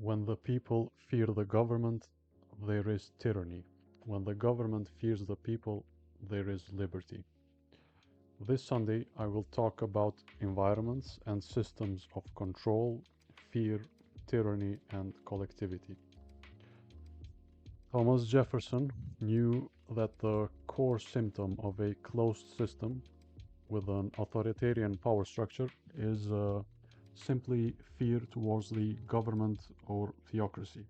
When the people fear the government, there is tyranny. When the government fears the people, there is liberty. This Sunday, I will talk about environments and systems of control, fear, tyranny, and collectivity. Thomas Jefferson knew that the core symptom of a closed system with an authoritarian power structure is simply fear towards the government or theocracy.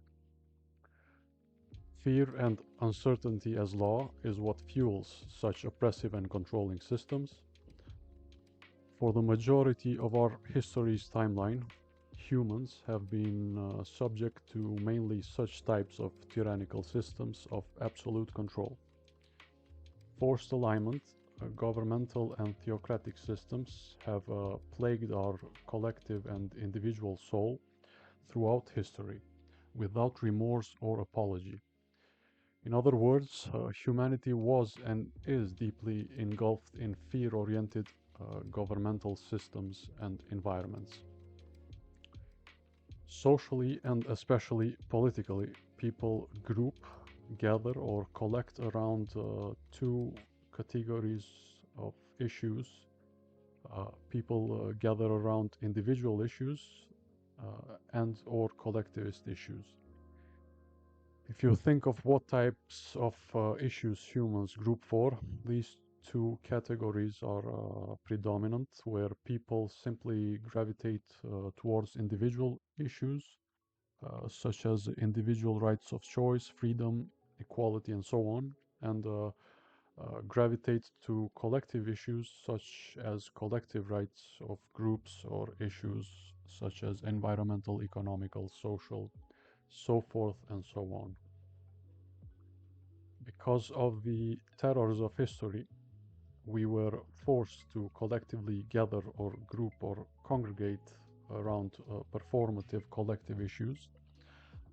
Fear and uncertainty as law is what fuels such oppressive and controlling systems. For the majority of our history's timeline, humans have been subject to mainly such types of tyrannical systems of absolute control. Forced alignment, governmental and theocratic systems have plagued our collective and individual soul throughout history, without remorse or apology. In other words, humanity was and is deeply engulfed in fear-oriented governmental systems and environments. Socially and especially politically, people group, gather, or collect around two categories of issues. People gather around individual issues and or collectivist issues. If you think of what types of issues humans group for, these two categories are predominant, where people simply gravitate towards individual issues, such as individual rights of choice, freedom, equality, and so on, and gravitate to collective issues, such as collective rights of groups or issues such as environmental, economical, social, so forth and so on. Because of the terrors of history, we were forced to collectively gather or group or congregate around performative collective issues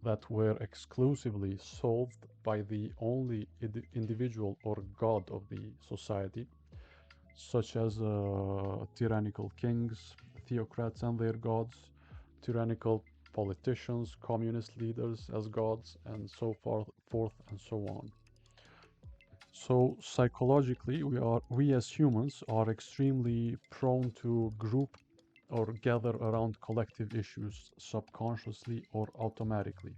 that were exclusively solved by the only individual or god of the society, such as tyrannical kings, theocrats and their gods, tyrannical politicians, communist leaders as gods, and so forth and so on. So psychologically, we as humans are extremely prone to group or gather around collective issues subconsciously or automatically,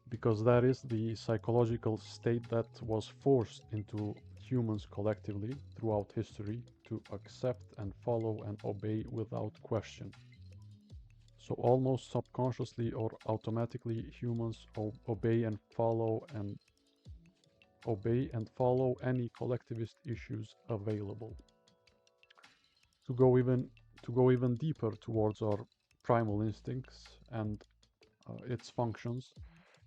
because that is the psychological state that was forced into humans collectively throughout history to accept and follow and obey without question. So almost subconsciously or automatically, humans obey and follow any collectivist issues available. To go even to go even deeper towards our primal instincts and its functions,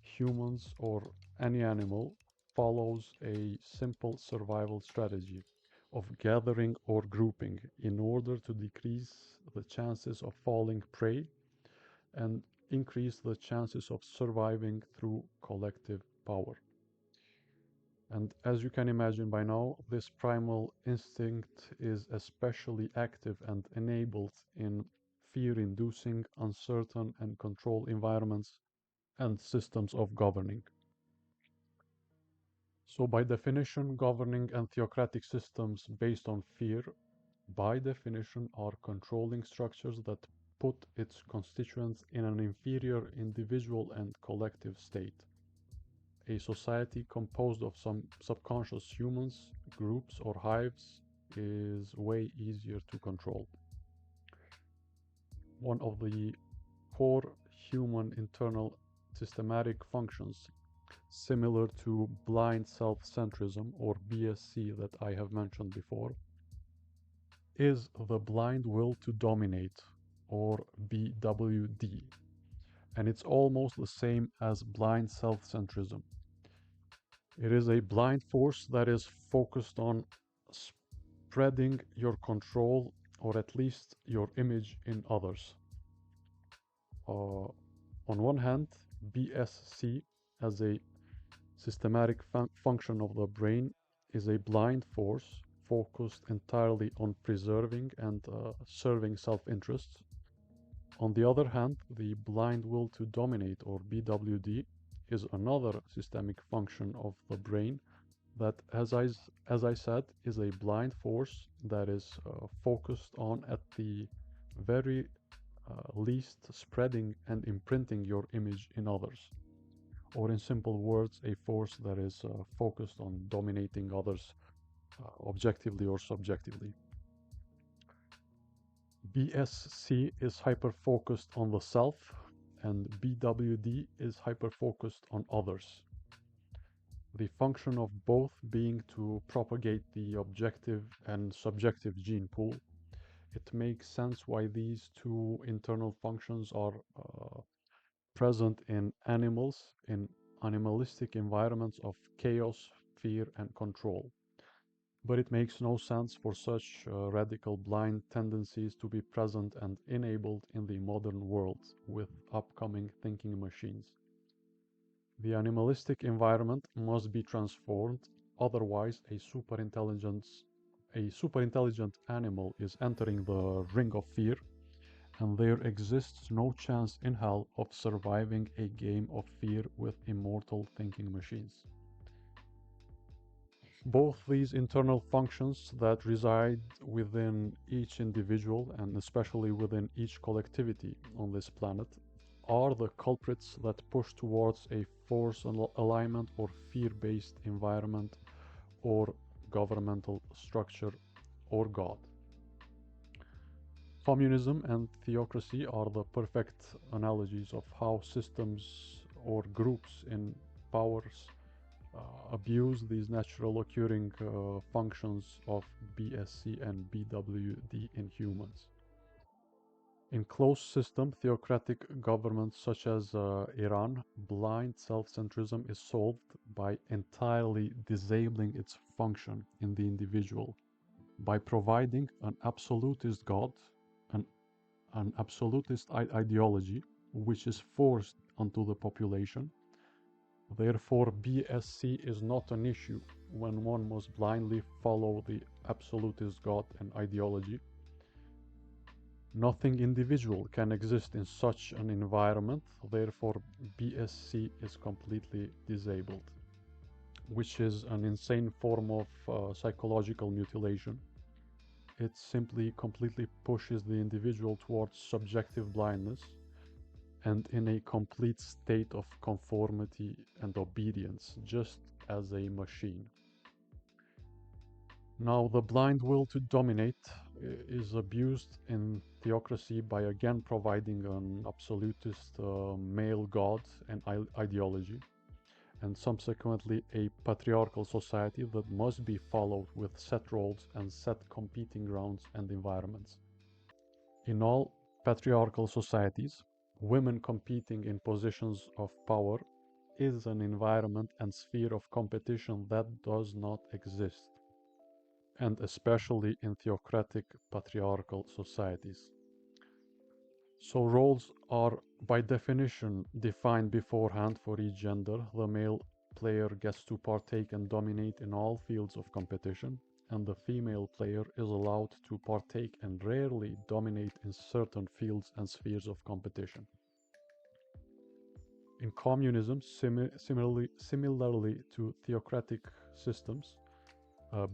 humans or any animal follows a simple survival strategy of gathering or grouping in order to decrease the chances of falling prey and increase the chances of surviving through collective power. And as you can imagine by now, this primal instinct is especially active and enabled in fear-inducing, uncertain, and controlled environments and systems of governing. So by definition, governing and theocratic systems based on fear, by definition, are controlling structures that put its constituents in an inferior individual and collective state. A society composed of some subconscious humans, groups, or hives is way easier to control. One of the core human internal systematic functions, similar to blind self-centrism or BSC that I have mentioned before, is the blind will to dominate, or BWD, and it's almost the same as blind self-centrism. It is a blind force that is focused on spreading your control or at least your image in others. On one hand, BSC as a systematic function of the brain is a blind force focused entirely on preserving and serving self-interests. On the other hand, the blind will to dominate, or BWD, is another systemic function of the brain that, as I said, is a blind force that is focused on, at the very least, spreading and imprinting your image in others. Or, in simple words, a force that is focused on dominating others objectively or subjectively. BSC is hyper-focused on the self, and BWD is hyper-focused on others. The function of both being to propagate the objective and subjective gene pool. It makes sense why these two internal functions are present in animals, in animalistic environments of chaos, fear, and control. But it makes no sense for such radical blind tendencies to be present and enabled in the modern world with upcoming thinking machines. The animalistic environment must be transformed, otherwise a superintelligent animal is entering the ring of fear, and there exists no chance in hell of surviving a game of fear with immortal thinking machines. Both these internal functions that reside within each individual, and especially within each collectivity on this planet, are the culprits that push towards a force alignment or fear-based environment or governmental structure or God. Communism and theocracy are the perfect analogies of how systems or groups in powers abuse these natural occurring functions of BSC and BWD in humans. In closed system theocratic governments such as Iran, blind self-centrism is solved by entirely disabling its function in the individual, by providing an absolutist God, an, an absolutist ideology, which is forced onto the population. Therefore, BSC is not an issue when one must blindly follow the absolutist God and ideology. Nothing individual can exist in such an environment, therefore BSC is completely disabled, which is an insane form of psychological mutilation. It simply completely pushes the individual towards subjective blindness and in a complete state of conformity and obedience, just as a machine. Now, the blind will to dominate is abused in theocracy by again providing an absolutist male god and ideology, and subsequently a patriarchal society that must be followed with set roles and set competing grounds and environments. In all patriarchal societies, women competing in positions of power is an environment and sphere of competition that does not exist, and especially in theocratic patriarchal societies. So roles are by definition defined beforehand for each gender. The male player gets to partake and dominate in all fields of competition, and the female player is allowed to partake and rarely dominate in certain fields and spheres of competition. In communism, similarly to theocratic systems,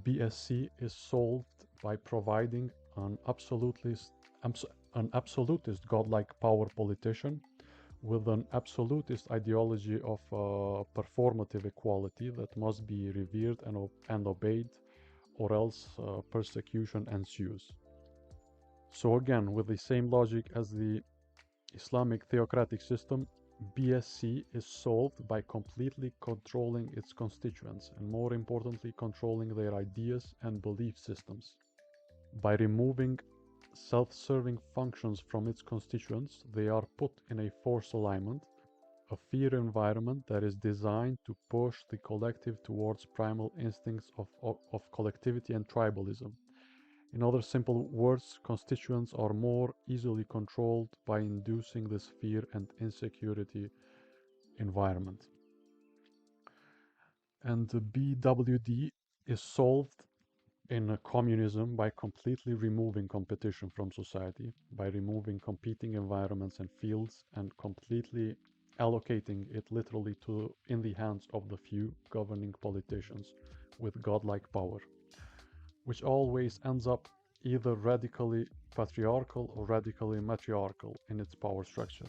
BSC is solved by providing an absolutist godlike power politician with an absolutist ideology of performative equality that must be revered and obeyed, or else persecution ensues. So again, with the same logic as the Islamic theocratic system, BSC is solved by completely controlling its constituents, and more importantly, controlling their ideas and belief systems. By removing self-serving functions from its constituents, they are put in a force alignment, a fear environment that is designed to push the collective towards primal instincts of collectivity and tribalism. In other simple words, constituents are more easily controlled by inducing this fear and insecurity environment. And the BWD is solved In communism, by completely removing competition from society, by removing competing environments and fields, and completely allocating it literally to in the hands of the few governing politicians with godlike power, which always ends up either radically patriarchal or radically matriarchal in its power structure.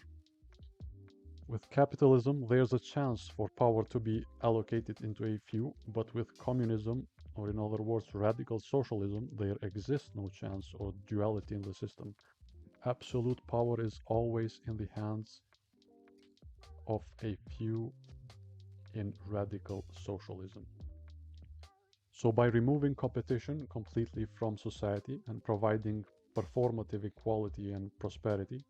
With capitalism, there's a chance for power to be allocated into a few, but with communism, or in other words, radical socialism, there exists no chance or duality in the system. Absolute power is always in the hands of a few in radical socialism. So, by removing competition completely from society and providing performative equality and prosperity,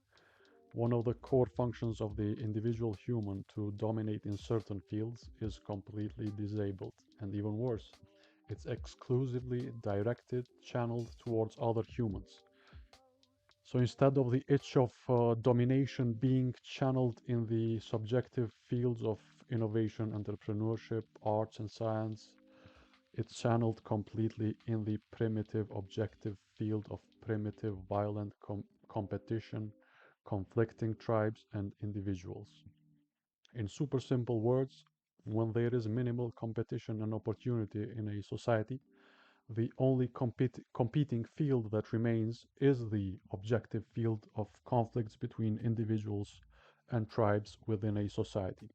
one of the core functions of the individual human to dominate in certain fields is completely disabled, and even worse, it's exclusively directed, channeled towards other humans. So instead of the itch of domination being channeled in the subjective fields of innovation, entrepreneurship, arts, and science, it's channeled completely in the primitive objective field of primitive violent competition, conflicting tribes and individuals. In super simple words, when there is minimal competition and opportunity in a society, the only competing field that remains is the objective field of conflicts between individuals and tribes within a society.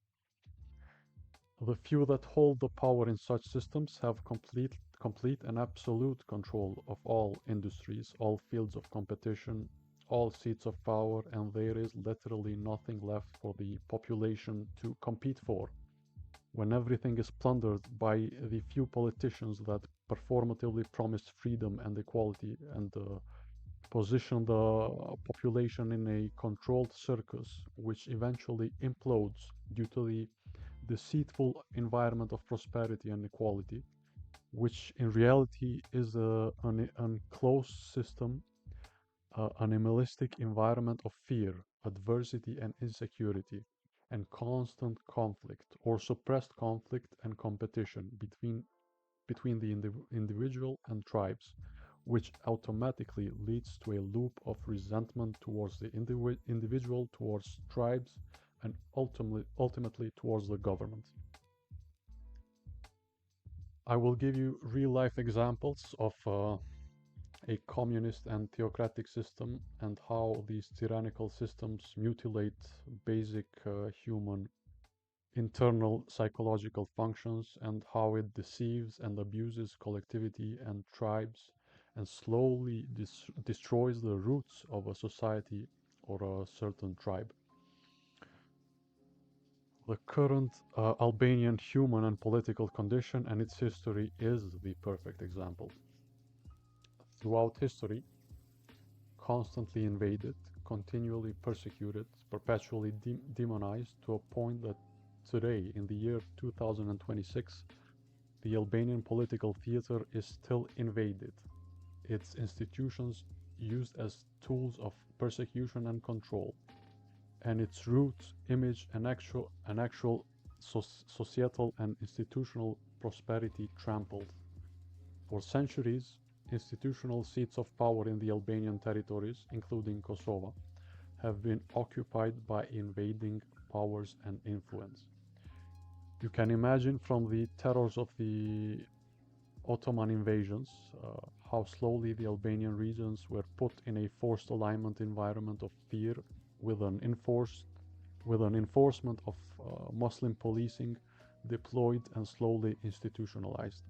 The few that hold the power in such systems have complete and absolute control of all industries, all fields of competition, all seats of power, and there is literally nothing left for the population to compete for. When everything is plundered by the few politicians that performatively promise freedom and equality and position the population in a controlled circus, which eventually implodes due to the deceitful environment of prosperity and equality, which in reality is an enclosed system, an animalistic environment of fear, adversity, and insecurity, and constant conflict or suppressed conflict and competition between the individual and tribes, which automatically leads to a loop of resentment towards the individual, towards tribes, and ultimately towards the government. I will give you real life examples of a communist and theocratic system and how these tyrannical systems mutilate basic human internal psychological functions and how it deceives and abuses collectivity and tribes and slowly destroys the roots of a society or a certain tribe. The current Albanian human and political condition and its history is the perfect example. Throughout history, constantly invaded, continually persecuted, perpetually demonized to a point that today, in the year 2026, the Albanian political theater is still invaded, its institutions used as tools of persecution and control, and its roots, image, and actual societal and institutional prosperity trampled. For centuries, institutional seats of power in the Albanian territories, including Kosovo, have been occupied by invading powers and influence. You can imagine from the terrors of the Ottoman invasions how slowly the Albanian regions were put in a forced alignment environment of fear with an enforcement of Muslim policing deployed and slowly institutionalized,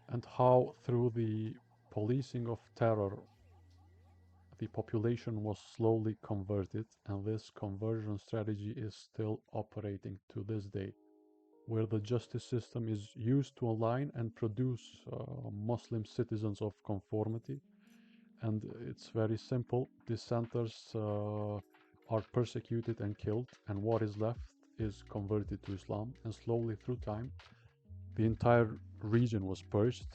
and how through the policing of terror the population was slowly converted, and this conversion strategy is still operating to this day, where the justice system is used to align and produce Muslim citizens of conformity. And it's very simple. Dissenters are persecuted and killed, and what is left is converted to Islam. And slowly through time, the entire region was purged.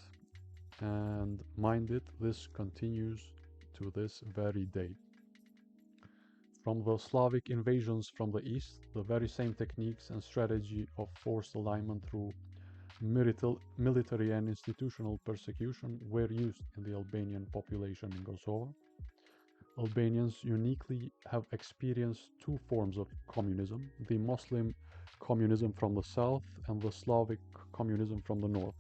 And mind it, this continues to this very day. From the Slavic invasions from the east, the very same techniques and strategy of forced alignment through Military and institutional persecution were used in the Albanian population in Kosovo. Albanians uniquely have experienced two forms of communism: the Muslim communism from the south and the Slavic communism from the north.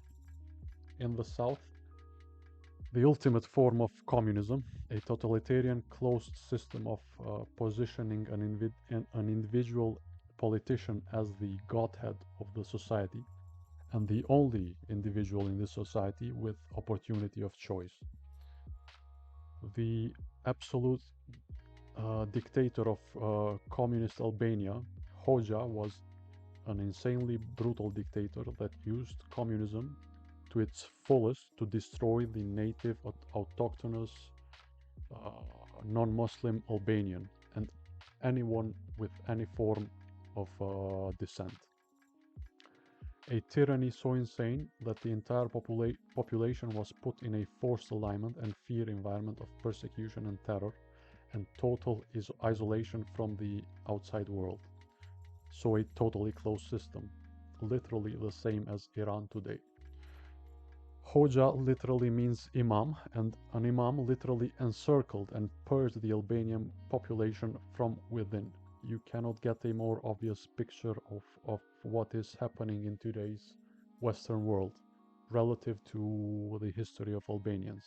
In the south, the ultimate form of communism, a totalitarian closed system of positioning an individual politician as the godhead of the society and the only individual in this society with opportunity of choice. The absolute dictator of communist Albania, Hoxha, was an insanely brutal dictator that used communism to its fullest to destroy the native autochthonous non-Muslim Albanian and anyone with any form of descent. A tyranny so insane that the entire population was put in a forced alignment and fear environment of persecution and terror and total isolation from the outside world. So a totally closed system, literally the same as Iran today. Hoxha literally means imam, and an imam literally encircled and purged the Albanian population from within. You cannot get a more obvious picture of what is happening in today's Western world relative to the history of Albanians.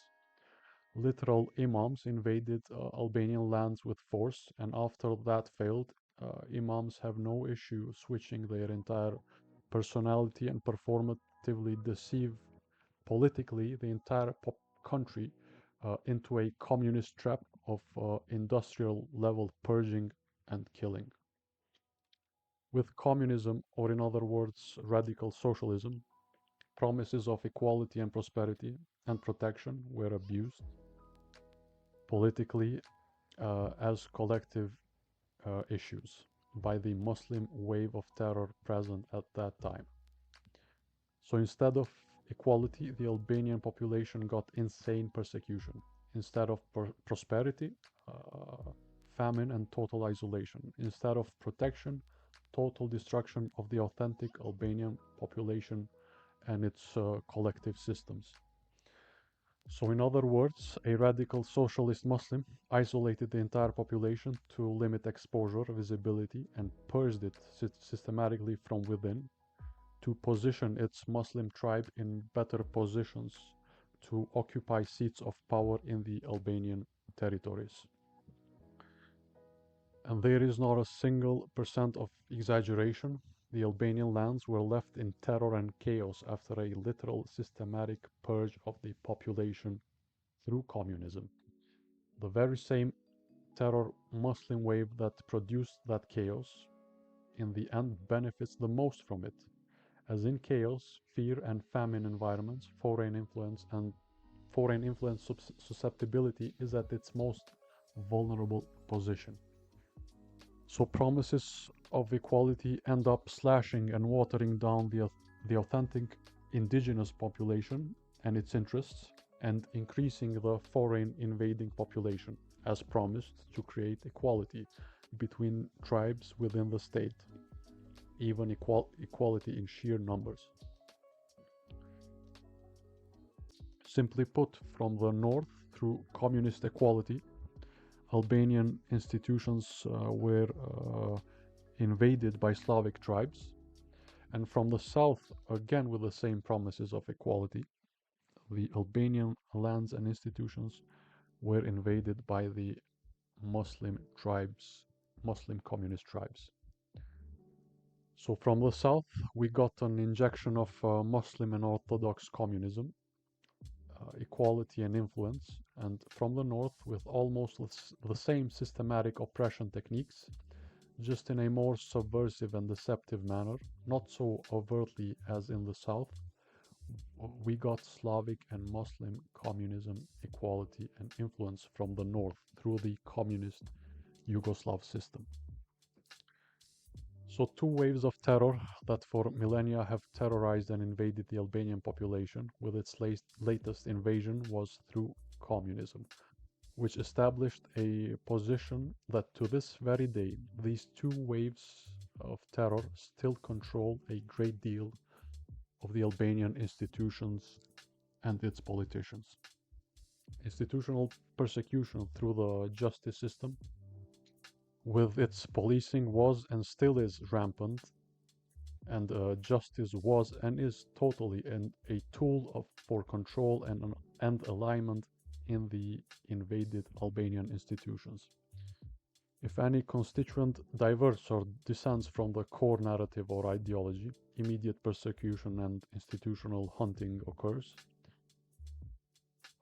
Literal imams invaded Albanian lands with force, and after that failed, imams have no issue switching their entire personality and performatively deceive politically the entire country into a communist trap of industrial level purging and killing. With communism, or in other words, radical socialism, promises of equality and prosperity and protection were abused politically as collective issues by the Muslim wave of terror present at that time. So instead of equality, the Albanian population got insane persecution. Instead of prosperity, famine and total isolation. Instead of protection, total destruction of the authentic Albanian population and its collective systems. So, in other words, a radical socialist Muslim isolated the entire population to limit exposure, visibility, and purged it systematically from within to position its Muslim tribe in better positions to occupy seats of power in the Albanian territories. And there is not a single percent of exaggeration. The Albanian lands were left in terror and chaos after a literal systematic purge of the population through communism. The very same terror Muslim wave that produced that chaos, in the end, benefits the most from it, as in chaos, fear and famine environments, foreign influence susceptibility is at its most vulnerable position. So promises of equality end up slashing and watering down the authentic indigenous population and its interests, and increasing the foreign invading population, as promised to create equality between tribes within the state, even equality in sheer numbers. Simply put, from the north through communist equality, Albanian institutions were invaded by Slavic tribes, and from the south, again with the same promises of equality, the Albanian lands and institutions were invaded by the Muslim tribes, Muslim communist tribes. So from the south, we got an injection of Muslim and Orthodox communism, equality and influence, and from the north with almost the same systematic oppression techniques, just in a more subversive and deceptive manner, not so overtly as in the south, we got Slavic and Muslim communism, equality and influence from the north through the communist Yugoslav system. So two waves of terror that for millennia have terrorized and invaded the Albanian population, with its latest invasion was through communism, which established a position that to this very day, these two waves of terror still control a great deal of the Albanian institutions and its politicians. Institutional persecution through the justice system, with its policing, was and still is rampant, and justice was and is totally a tool for control and alignment in the invaded Albanian institutions. If any constituent diverges or dissents from the core narrative or ideology, immediate persecution and institutional hunting occurs.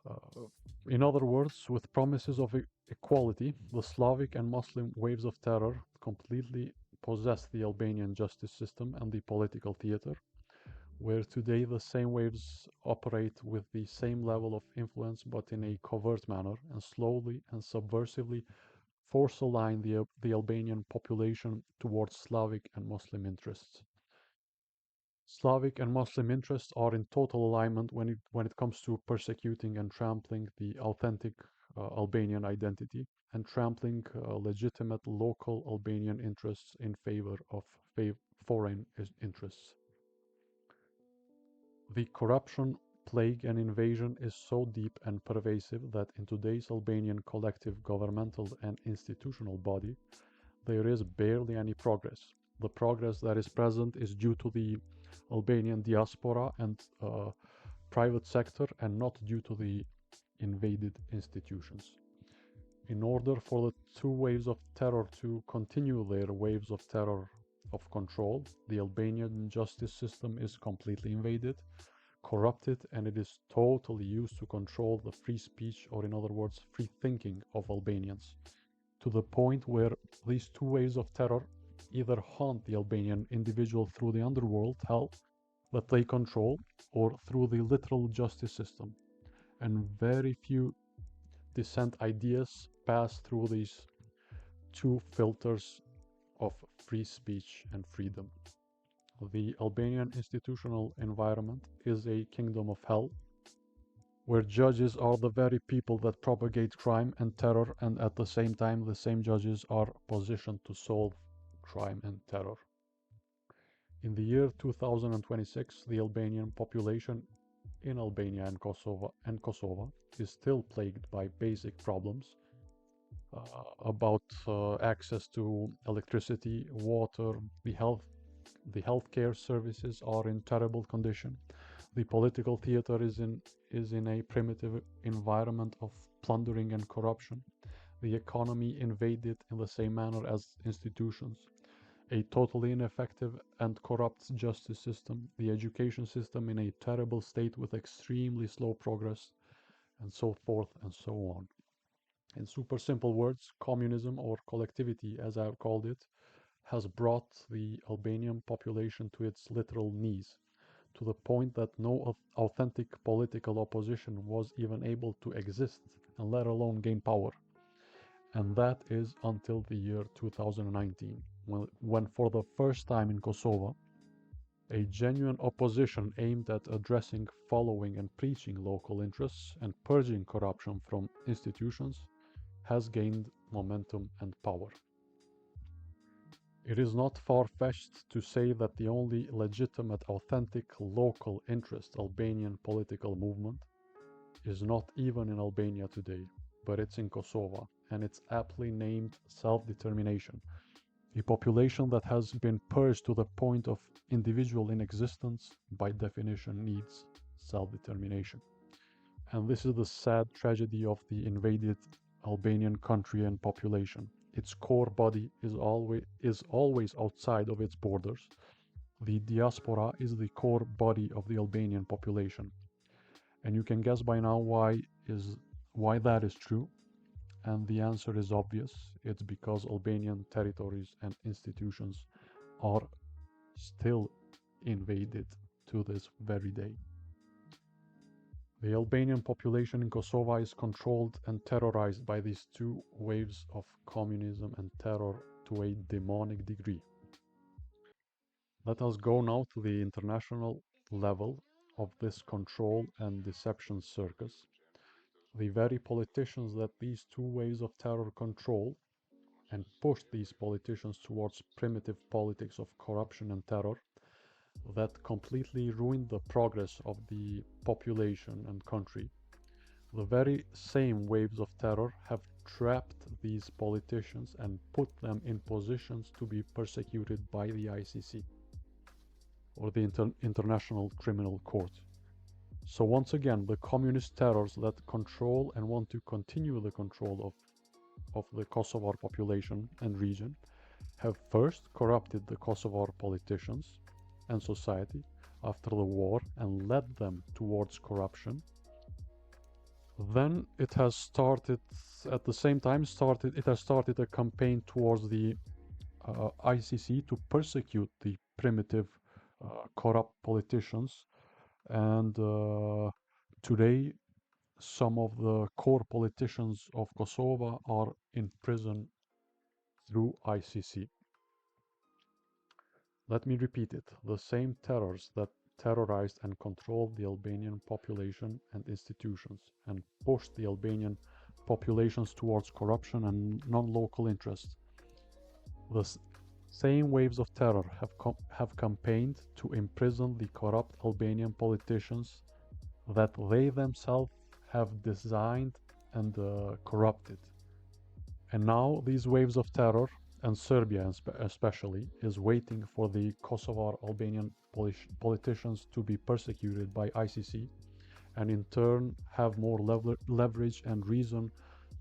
Uh, in other words, with promises of equality, the Slavic and Muslim waves of terror completely possess the Albanian justice system and the political theater, where today the same waves operate with the same level of influence but in a covert manner and slowly and subversively force align the Albanian population towards Slavic and Muslim interests. Slavic and Muslim interests are in total alignment when it comes to persecuting and trampling the authentic Albanian identity and trampling legitimate local Albanian interests in favor of foreign interests. The corruption, plague, and invasion is so deep and pervasive that in today's Albanian collective governmental and institutional body, there is barely any progress. The progress that is present is due to the Albanian diaspora and private sector and not due to the invaded institutions. In order for the two waves of terror to continue their waves of terror of control, the Albanian justice system is completely invaded, corrupted, and it is totally used to control the free speech, or in other words, free thinking of Albanians, to the point where these two waves of terror either haunt the Albanian individual through the underworld hell that they control or through the literal justice system. And very few dissent ideas pass through these two filters of free speech and freedom. The Albanian institutional environment is a kingdom of hell, where judges are the very people that propagate crime and terror, and at the same time, the same judges are positioned to solve crime and terror. In the year 2026, the Albanian population in Albania and Kosovo is still plagued by basic problems about access to electricity, water, the healthcare services are in terrible condition. The political theater is in a primitive environment of plundering and corruption. The economy invaded in the same manner as institutions. A totally ineffective and corrupt justice system, the education system in a terrible state with extremely slow progress, and so forth and so on. In super simple words, communism, or collectivity as I've called it, has brought the Albanian population to its literal knees, to the point that no authentic political opposition was even able to exist, and let alone gain power. And that is until the year 2019, when for the first time in Kosovo, a genuine opposition aimed at addressing, following, and preaching local interests and purging corruption from institutions has gained momentum and power. It is not far-fetched to say that the only legitimate, authentic, local interest Albanian political movement is not even in Albania today, but it's in Kosovo, and it's aptly named self-determination, a population that has been purged to the point of individual inexistence, by definition needs self-determination. And this is the sad tragedy of the invaded Albanian country and population. Its core body is always outside of its borders. The diaspora is the core body of the Albanian population. And you can guess by now why that is true. And the answer is obvious. It's because Albanian territories and institutions are still invaded to this very day. The Albanian population in Kosovo is controlled and terrorized by these two waves of communism and terror to a demonic degree. Let us go now to the international level of this control and deception circus. The very politicians that these two waves of terror control and push these politicians towards primitive politics of corruption and terror that completely ruined the progress of the population and country. The very same waves of terror have trapped these politicians and put them in positions to be persecuted by the ICC or the International Criminal Court. So once again, the communist terrors that control and want to continue the control of the Kosovar population and region have first corrupted the Kosovar politicians and society after the war and led them towards corruption. Then it has started, at the same time, it has started a campaign towards the ICC to persecute the primitive, corrupt politicians. And today, some of the core politicians of Kosovo are in prison through ICC. Let me repeat it. The same terrors that terrorized and controlled the Albanian population and institutions and pushed the Albanian populations towards corruption and non-local interests. The same waves of terror have campaigned to imprison the corrupt Albanian politicians that they themselves have designed and corrupted. And now these waves of terror, and Serbia especially, is waiting for the Kosovar Albanian politicians to be persecuted by ICC and in turn have more leverage and reason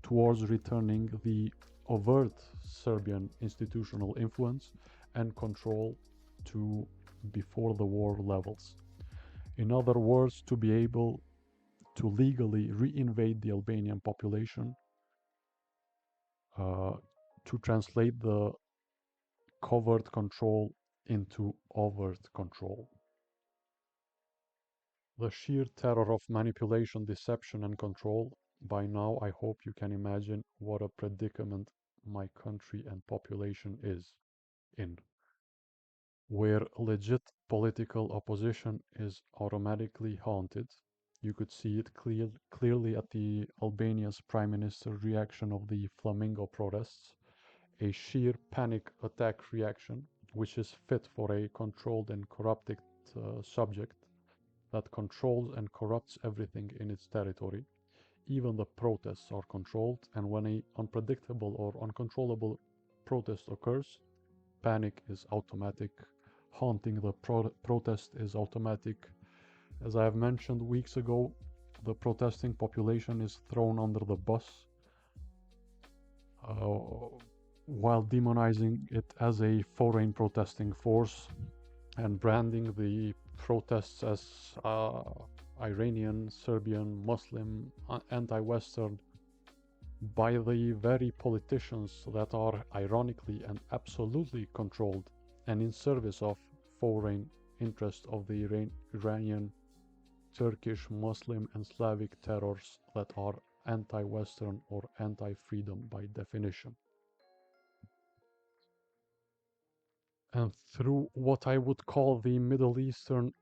towards returning the overt Serbian institutional influence and control to before the war levels. In other words, to be able to legally reinvade the Albanian population, uh, to translate the covert control into overt control. The sheer terror of manipulation, deception, and control. By now, I hope you can imagine what a predicament my country and population is in, where legit political opposition is automatically haunted. You could see it clearly at the Albania's Prime Minister reaction of the Flamingo protests, a sheer panic attack reaction, which is fit for a controlled and corrupted subject that controls and corrupts everything in its territory. Even the protests are controlled, and when an unpredictable or uncontrollable protest occurs, panic is automatic. Haunting the protest is automatic. As I have mentioned weeks ago, the protesting population is thrown under the bus uh, while demonizing it as a foreign protesting force and branding the protests as Iranian, Serbian, Muslim, anti-Western by the very politicians that are ironically and absolutely controlled and in service of foreign interest of the Iranian, Turkish, Muslim and Slavic terrors that are anti-Western or anti-freedom by definition. And through what I would call the Middle Eastern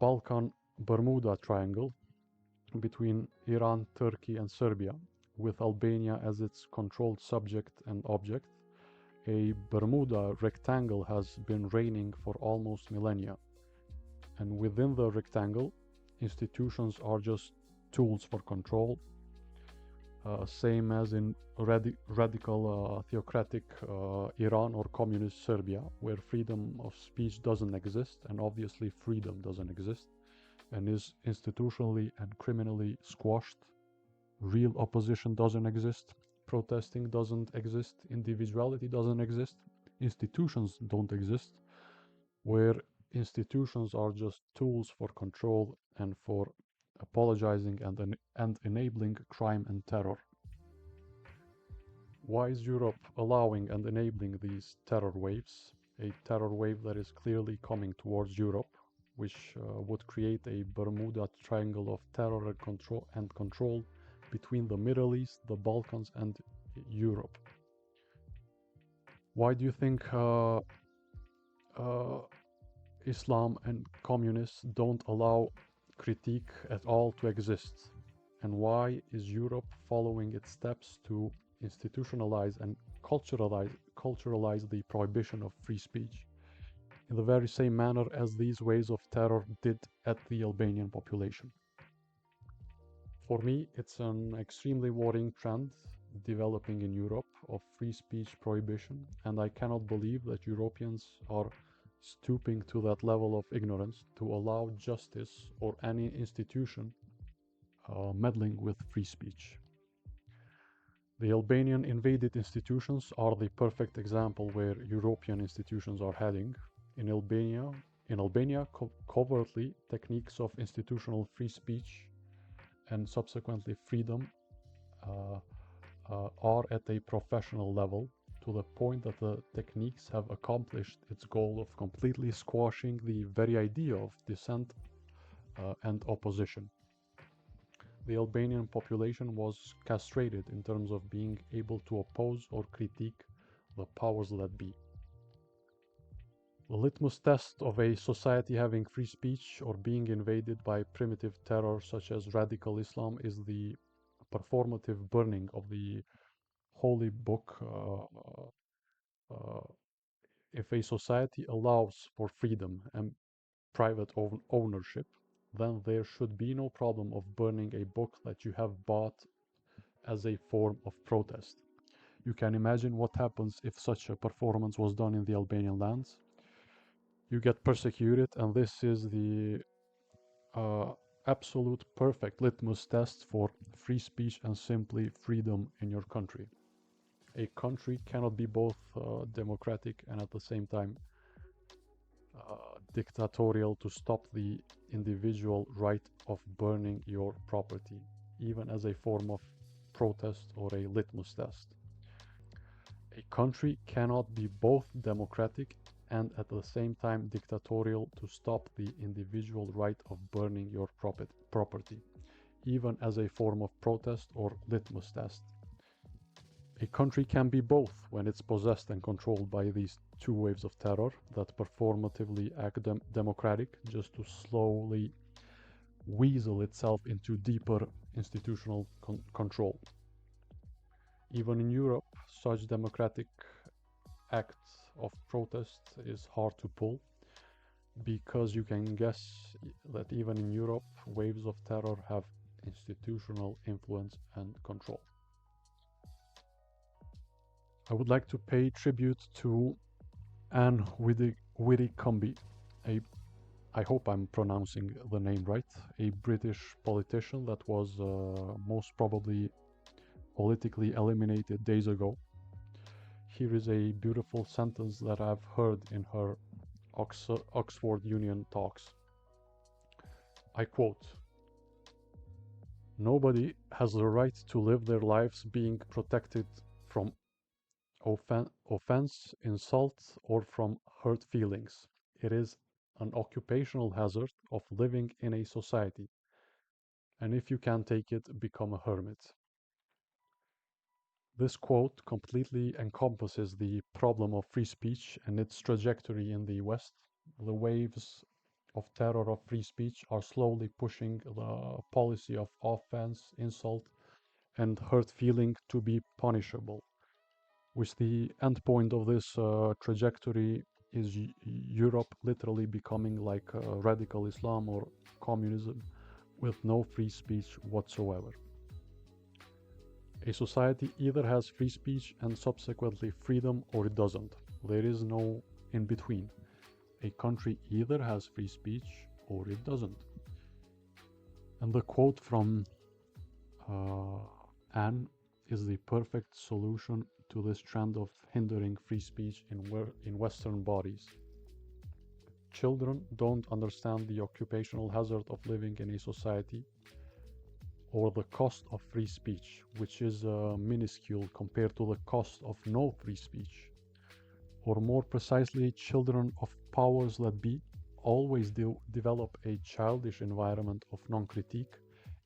Balkan Bermuda Triangle between Iran, Turkey and Serbia, with Albania as its controlled subject and object, a Bermuda rectangle has been reigning for almost millennia. And within the rectangle, institutions are just tools for control, same as in radical theocratic Iran or communist Serbia, where freedom of speech doesn't exist, and obviously freedom doesn't exist, and is institutionally and criminally squashed. Real opposition doesn't exist, protesting doesn't exist, individuality doesn't exist, institutions don't exist, where institutions are just tools for control and for apologizing and enabling crime and terror. Why is Europe allowing and enabling these terror waves? A terror wave that is clearly coming towards Europe, which would create a Bermuda Triangle of terror and control between the Middle East, the Balkans, and Europe. Why do you think Islam and communists don't allow critique at all to exist? And why is Europe following its steps to institutionalize and culturalize the prohibition of free speech? in the very same manner as these waves of terror did at the Albanian population. For me, it's an extremely worrying trend developing in Europe of free speech prohibition, and I cannot believe that Europeans are stooping to that level of ignorance to allow justice or any institution meddling with free speech. The Albanian invaded institutions are the perfect example where European institutions are heading. In Albania, covertly, techniques of institutional free speech and subsequently freedom uh, are at a professional level to the point that the techniques have accomplished its goal of completely squashing the very idea of dissent and opposition. The Albanian population was castrated in terms of being able to oppose or critique the powers that be. The litmus test of a society having free speech or being invaded by primitive terror such as radical Islam is the performative burning of the holy book. Uh, if a society allows for freedom and private ownership, then there should be no problem of burning a book that you have bought as a form of protest. You can imagine what happens if such a performance was done in the Albanian lands. You get persecuted, and this is the uh, absolute perfect litmus test for free speech and simply freedom in your country. A country cannot be both democratic and at the same time dictatorial to stop the individual right of burning your property, even as a form of protest or a litmus test. A country cannot be both democratic and at the same time dictatorial to stop the individual right of burning your property, even as a form of protest or litmus test. A country can be both when it's possessed and controlled by these two waves of terror that performatively act democratic just to slowly weasel itself into deeper institutional control. Even in Europe, such democratic act of protest is hard to pull because you can guess that even in Europe, waves of terror have institutional influence and control. I would like to pay tribute to Anne Widdecombe, a I hope I'm pronouncing the name right, a British politician that was most probably politically eliminated days ago. Here is a beautiful sentence that I've heard in her Oxford Union talks. I quote, "Nobody has the right to live their lives being protected from offense, insult, or from hurt feelings. It is an occupational hazard of living in a society, and if you can't take it, become a hermit." This quote completely encompasses the problem of free speech and its trajectory in the West. The waves of terror of free speech are slowly pushing the policy of offense, insult, and hurt feeling to be punishable, which the end point of this trajectory is Europe literally becoming like radical Islam or communism with no free speech whatsoever. A society either has free speech and subsequently freedom or it doesn't. There is no in between. A country either has free speech or it doesn't. And the quote from Anne is the perfect solution to this trend of hindering free speech in Western bodies. Children don't understand the occupational hazard of living in a society or the cost of free speech, which is minuscule compared to the cost of no free speech. Or more precisely, children of powers that be always develop a childish environment of non-critique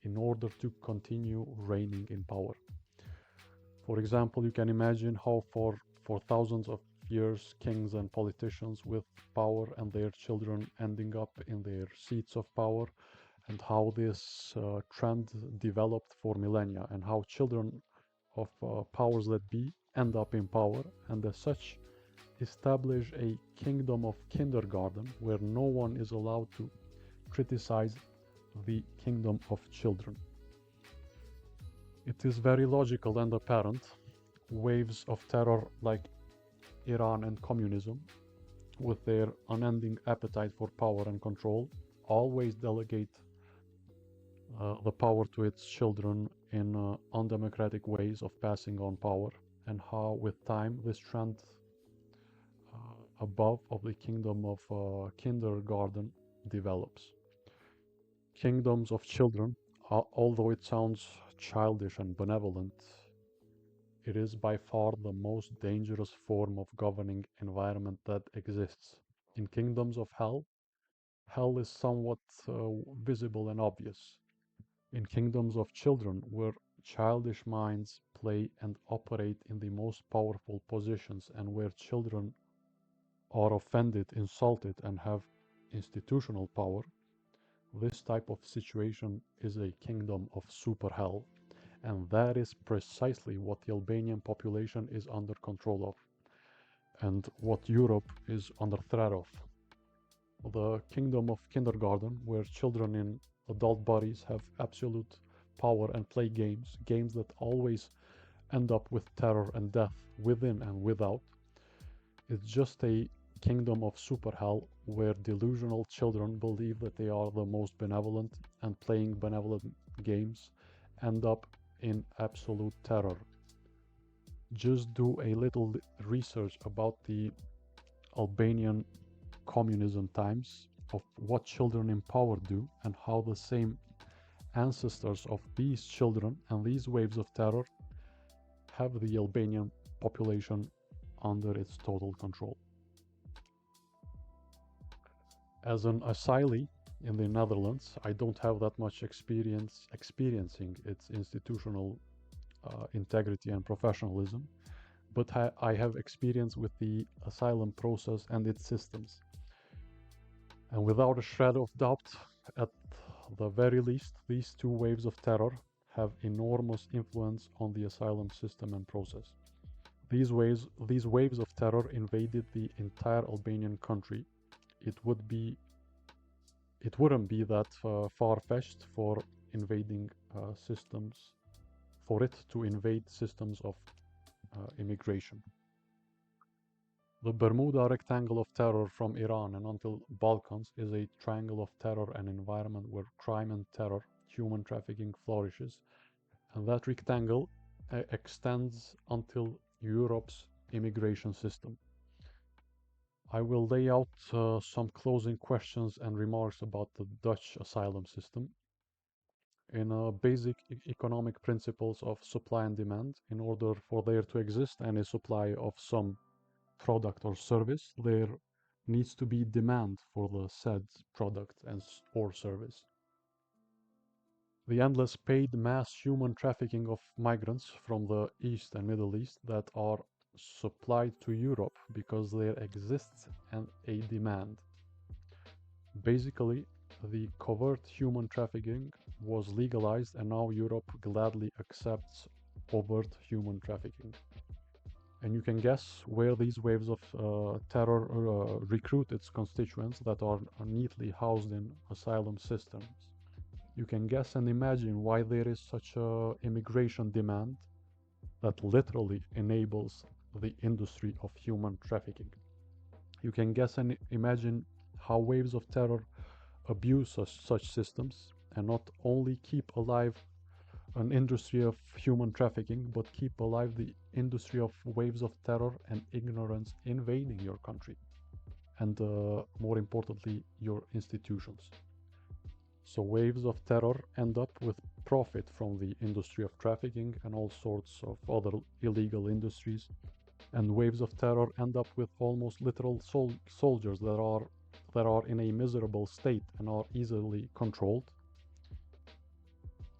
in order to continue reigning in power. For example, you can imagine how for thousands of years kings and politicians with power and their children ending up in their seats of power, and how this trend developed for millennia, and how children of powers that be end up in power, and as such, establish a kingdom of kindergarten where no one is allowed to criticize the kingdom of children. It is very logical and apparent. Waves of terror like Iran and communism, with their unending appetite for power and control, always delegate the power to its children in undemocratic ways of passing on power, and how, with time, this trend above of the kingdom of kindergarten develops. Kingdoms of children, although it sounds childish and benevolent, it is by far the most dangerous form of governing environment that exists. In kingdoms of hell, hell is somewhat visible and obvious. In kingdoms of children, where childish minds play and operate in the most powerful positions, and where children are offended, insulted, and have institutional power, this type of situation is a kingdom of super hell. And that is precisely what the Albanian population is under control of, and what Europe is under threat of. The kingdom of kindergarten, where children in adult bodies have absolute power and play games, games that always end up with terror and death within and without. It's just a kingdom of super hell where delusional children believe that they are the most benevolent, and playing benevolent games end up in absolute terror. Just do a little research about the Albanian communism times, of what children in power do, and how the same ancestors of these children and these waves of terror have the Albanian population under its total control. As an asylee in the Netherlands, I don't have that much experience experiencing its institutional integrity and professionalism, but I have experience with the asylum process and its systems. And without a shred of doubt, at the very least, these two waves of terror have enormous influence on the asylum system and process. These waves of terror invaded the entire Albanian country. It would be it wouldn't be that far-fetched for it to invade systems of immigration. The Bermuda Rectangle of Terror from Iran and until Balkans is a triangle of terror, an environment where crime and terror, human trafficking flourishes, and that rectangle extends until Europe's immigration system. I will lay out some closing questions and remarks about the Dutch asylum system. In basic economic principles of supply and demand, in order for there to exist any supply of some product or service, there needs to be demand for the said product and or service. The endless paid mass human trafficking of migrants from the East and Middle East that are supplied to Europe because there exists a demand. Basically, the covert human trafficking was legalized, and now Europe gladly accepts overt human trafficking. And you can guess where these waves of terror recruit its constituents that are neatly housed in asylum systems. You can guess and imagine why there is such a immigration demand that literally enables the industry of human trafficking. You can guess and imagine how waves of terror abuse such systems and not only keep alive an industry of human trafficking, but keep alive the industry of waves of terror and ignorance invading your country, and more importantly, your institutions. So waves of terror end up with profit from the industry of trafficking and all sorts of other illegal industries, and waves of terror end up with almost literal soldiers that are in a miserable state and are easily controlled.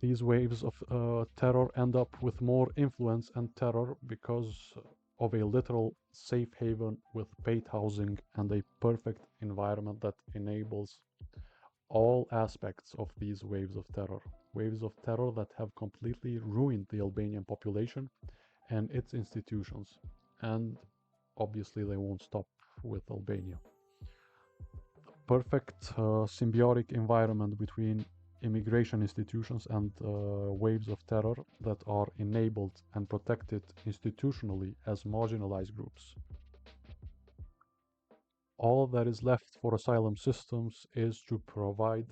These waves of terror end up with more influence and terror because of a literal safe haven with paid housing and a perfect environment that enables all aspects of these waves of terror. Waves of terror that have completely ruined the Albanian population and its institutions. And obviously they won't stop with Albania. Perfect symbiotic environment between immigration institutions and waves of terror that are enabled and protected institutionally as marginalized groups. All that is left for asylum systems is to provide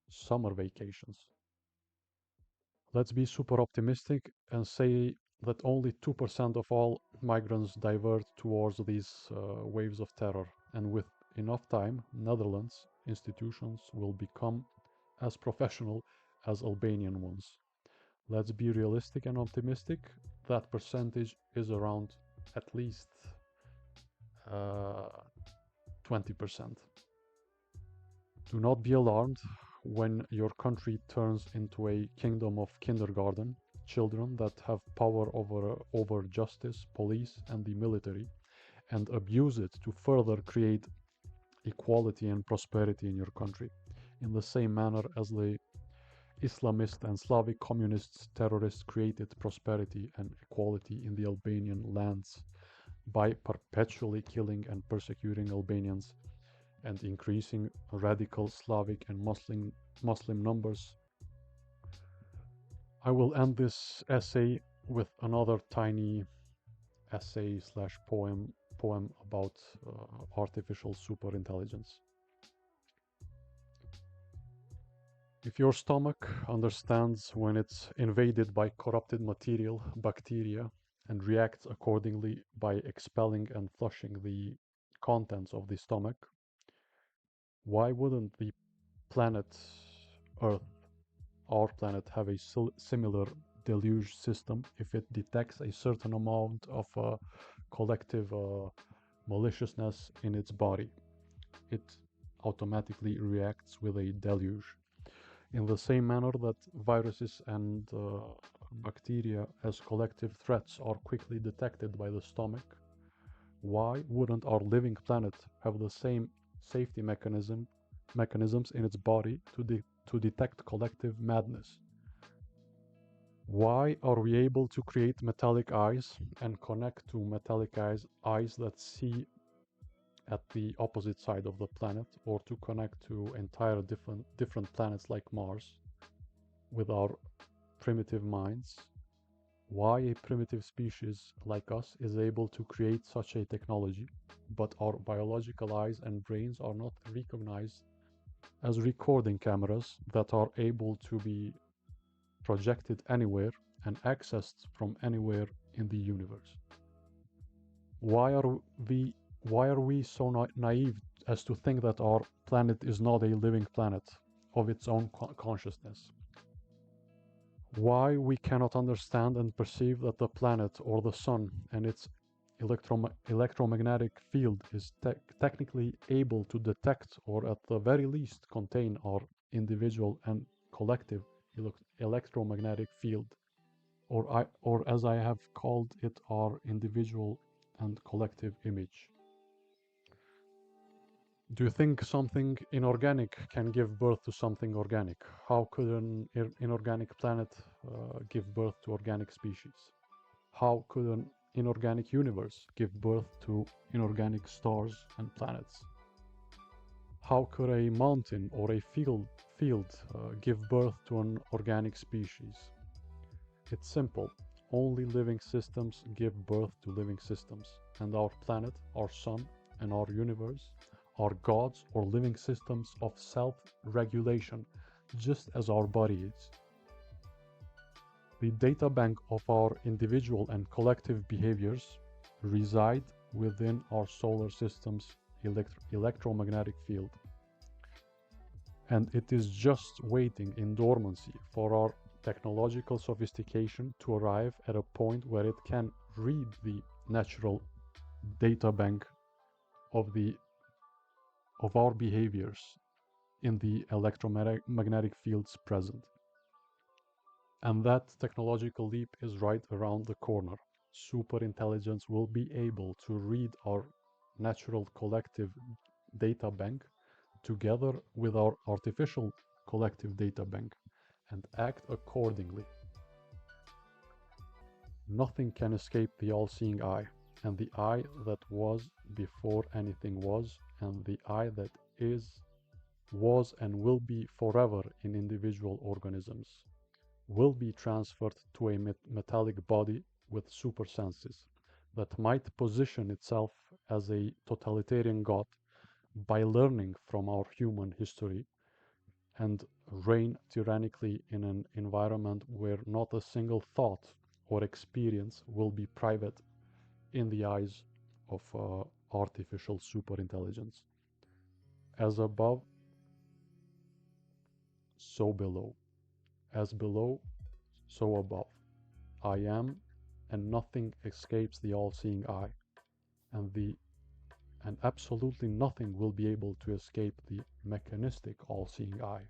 summer vacations. Let's be super optimistic and say that only 2% of all migrants divert towards these waves of terror, and with enough time, Netherlands institutions will become as professional as Albanian ones. Let's be realistic and optimistic. That percentage is around at least 20%. Do not be alarmed when your country turns into a kingdom of kindergarten children that have power over justice, police, and the military, and abuse it to further create equality and prosperity in your country, in the same manner as the Islamist and Slavic communist terrorists created prosperity and equality in the Albanian lands by perpetually killing and persecuting Albanians and increasing radical Slavic and Muslim numbers. I will end this essay with another tiny essay slash poem about artificial superintelligence. If your stomach understands when it's invaded by corrupted material, bacteria, and reacts accordingly by expelling and flushing the contents of the stomach, why wouldn't the planet Earth, our planet, have a similar deluge system if it detects a certain amount of collective maliciousness in its body? It automatically reacts with a deluge. In the same manner that viruses and bacteria as collective threats are quickly detected by the stomach, why wouldn't our living planet have the same safety mechanisms in its body to detect collective madness? Why are we able to create metallic eyes and connect to metallic eyes that see at the opposite side of the planet, or to connect to entire different planets like Mars with our primitive minds? Why a primitive species like us is able to create such a technology, but our biological eyes and brains are not recognized as recording cameras that are able to be projected anywhere and accessed from anywhere in the universe? Why are we why are we so naive as to think that our planet is not a living planet of its own consciousness? Why we cannot understand and perceive that the planet or the sun and its electromagnetic field is technically able to detect, or at the very least contain, our individual and collective electromagnetic field, or as I have called it, our individual and collective image? Do you think something inorganic can give birth to something organic? How could an inorganic planet give birth to organic species? How could an inorganic universe give birth to inorganic stars and planets? How could a mountain or a field give birth to an organic species? It's simple. Only living systems give birth to living systems, and our planet, our sun, and our universe are gods or living systems of self-regulation, just as our body is. The data bank of our individual and collective behaviors reside within our solar system's electromagnetic field, and it is just waiting in dormancy for our technological sophistication to arrive at a point where it can read the natural data bank of our behaviors in the electromagnetic fields present. And that technological leap is right around the corner. Superintelligence will be able to read our natural collective data bank together with our artificial collective data bank and act accordingly. Nothing can escape the all-seeing eye. and the I that was before anything was, and the I that is, was, and will be forever in individual organisms, will be transferred to a metallic body with super senses that might position itself as a totalitarian god by learning from our human history and reign tyrannically in an environment where not a single thought or experience will be private in the eyes of artificial superintelligence. As above, so below. As below, so above. I am, and nothing escapes the all-seeing eye, and absolutely nothing will be able to escape the mechanistic all-seeing eye.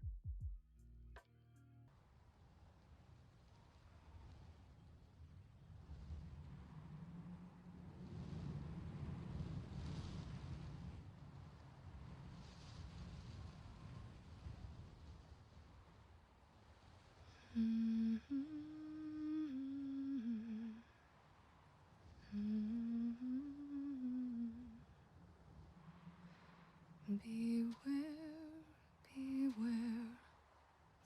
Beware, beware,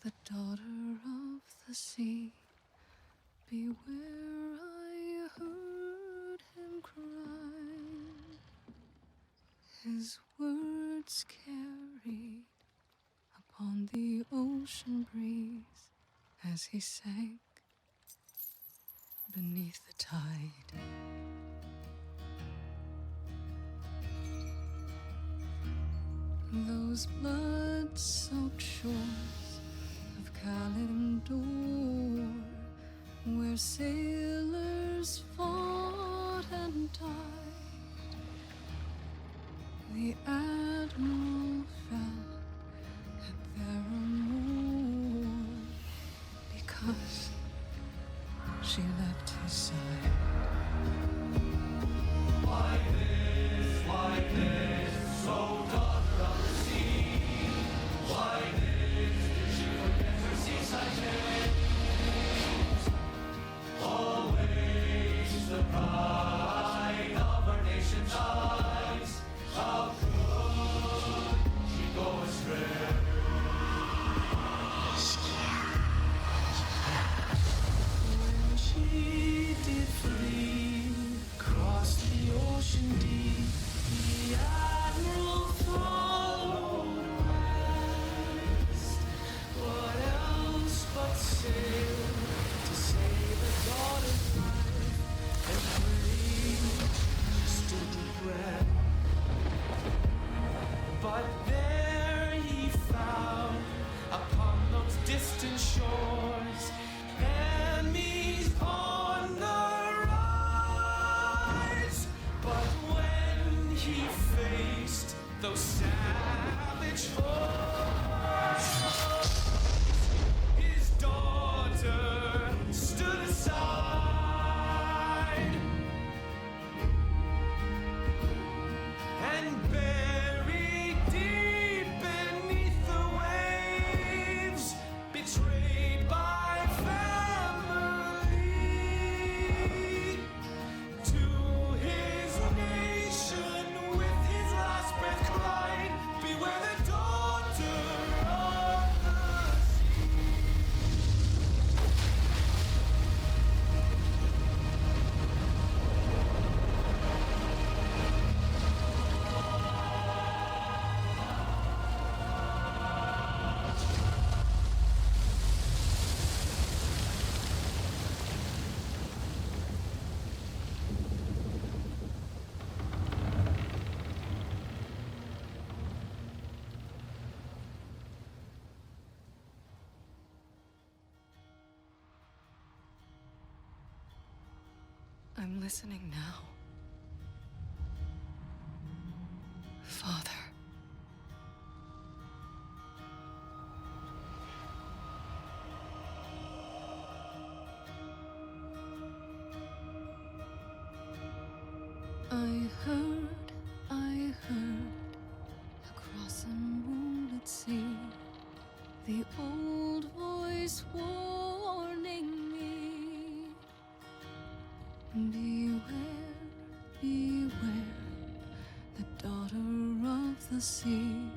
the daughter of the sea. Beware, I heard him cry. His words carried upon the ocean breeze as he sank beneath the tide. Those blood-soaked shores of Kalimdor, where sailors fought and died, the admiral fell at their amour because she left his side. Why this, so daughter of the sea? Why this, did she forget her seaside days? Always the pride of our nation's eyes. How could she go astray? When she did flee across the ocean deep, the admiral followed west. What else but sail to save a daughter's life and pray stood the breath. But there he found upon those distant shores enemies on the rise. But when he faced those savage foes, his daughter stood aside and buried deep beneath the waves, betrayed by family, to his nation with his last breath cried, beware the daughter of the sea. I'm listening now. Father. I heard, across a moonlit sea, the old voice warning me. Beware, sea.